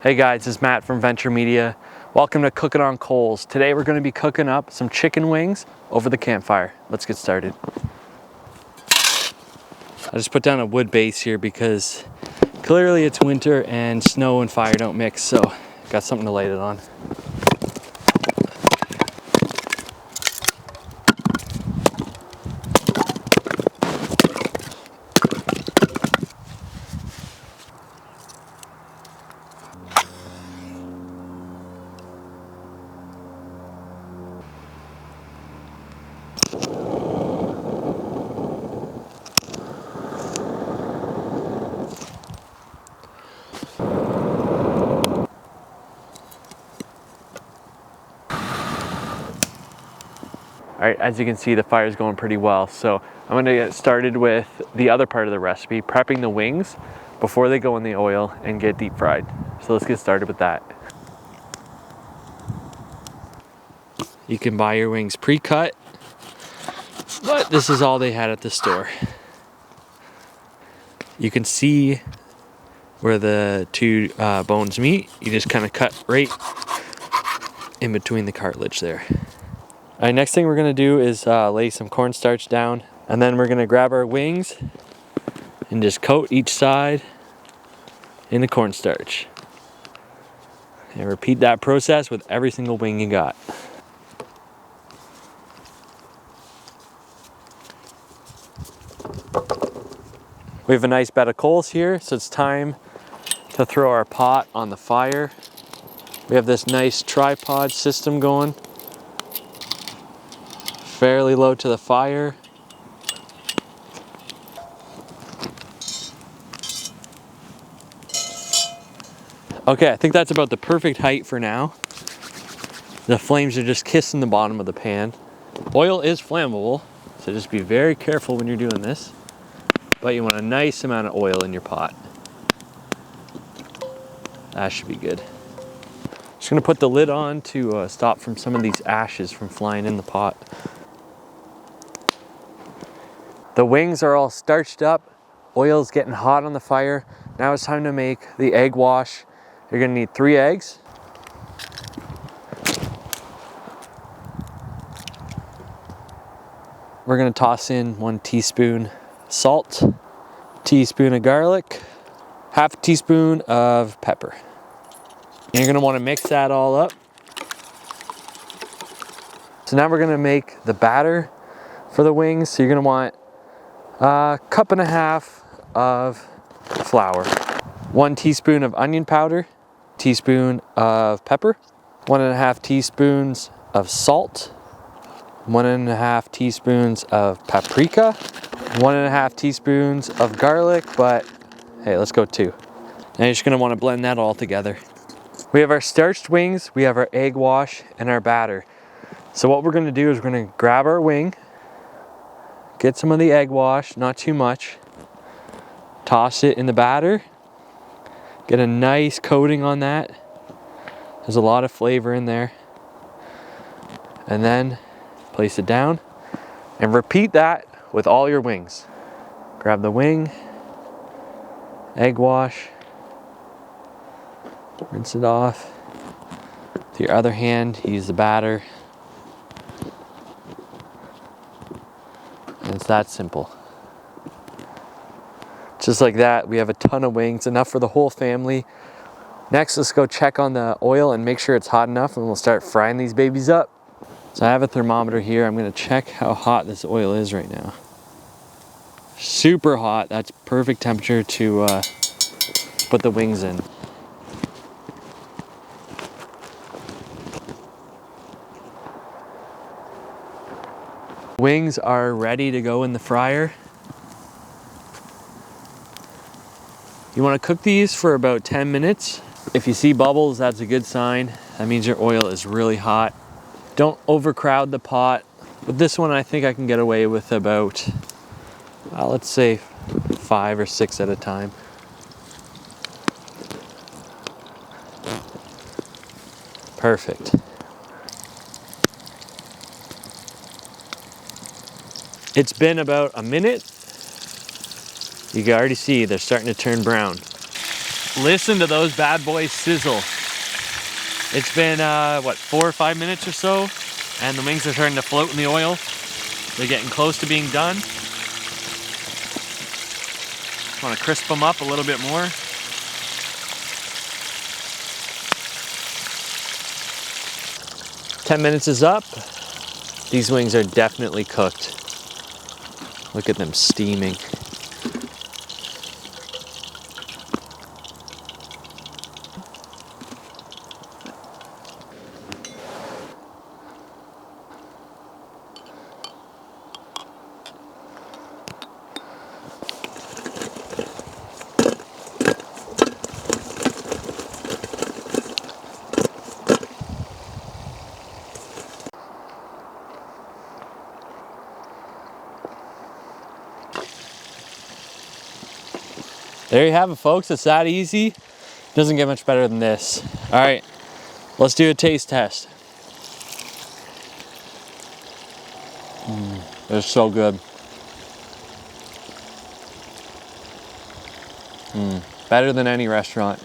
Hey guys, it's Matt from Venture Media. Welcome to Cooking on Coals. Today we're going to be cooking up some chicken wings over the campfire. Let's get started. I just put down a wood base here because clearly it's winter and snow and fire don't mix, so got something to light it on. All right, as you can see, the fire's going pretty well. So I'm gonna get started with the other part of the recipe, prepping the wings before they go in the oil and get deep fried. So let's get started with that. You can buy your wings pre-cut, but this is all they had at the store. You can see where the two bones meet. You just kind of cut right in between the cartilage there. All right, next thing we're gonna do is lay some cornstarch down, and then we're gonna grab our wings and just coat each side in the cornstarch. And repeat that process with every single wing you got. We have a nice bed of coals here, so it's time to throw our pot on the fire. We have this nice tripod system going. Fairly low to the fire. Okay, I think that's about the perfect height for now. The flames are just kissing the bottom of the pan. Oil is flammable, so just be very careful when you're doing this. But you want a nice amount of oil in your pot. That should be good. Just gonna put the lid on to stop from some of these ashes from flying in the pot. The wings are all starched up. Oil's getting hot on the fire. Now it's time to make the egg wash. You're gonna need 3 eggs. We're gonna toss in 1 teaspoon salt, teaspoon of garlic, half a teaspoon of pepper. And you're gonna wanna mix that all up. So now we're gonna make the batter for the wings. So you're gonna want a cup and a half of flour, 1 teaspoon of onion powder, teaspoon of pepper, 1.5 teaspoons of salt, 1.5 teaspoons of paprika, 1.5 teaspoons of garlic, but hey, let's go 2. Now you're just gonna wanna blend that all together. We have our starched wings, we have our egg wash, and our batter. So what we're gonna do is we're gonna grab our wing, get some of the egg wash, not too much, toss it in the batter, get a nice coating on that. There's a lot of flavor in there. And then place it down and repeat that with all your wings. Grab the wing, egg wash, rinse it off. With your other hand, use the batter. And it's that simple. Just like that, we have a ton of wings, enough for the whole family. Next, let's go check on the oil and make sure it's hot enough, and we'll start frying these babies up. So I have a thermometer here. I'm gonna check how hot this oil is right now. Super hot. That's perfect temperature to put the wings in. Wings are ready to go in the fryer. You want to cook these for about 10 minutes. If you see bubbles, that's a good sign. That means your oil is really hot. Don't overcrowd the pot. With this one, I think I can get away with about, let's say 5 or 6 at a time. Perfect. It's been about a minute. You can already see they're starting to turn brown. Listen to those bad boys sizzle. It's been, what, 4 or 5 minutes or so, and the wings are starting to float in the oil. They're getting close to being done. Want to crisp them up a little bit more. "10 minutes is up. These wings are definitely cooked. Look at them steaming. There you have it, folks. It's that easy. Doesn't get much better than this. All right, let's do a taste test. They're so good. Better than any restaurant.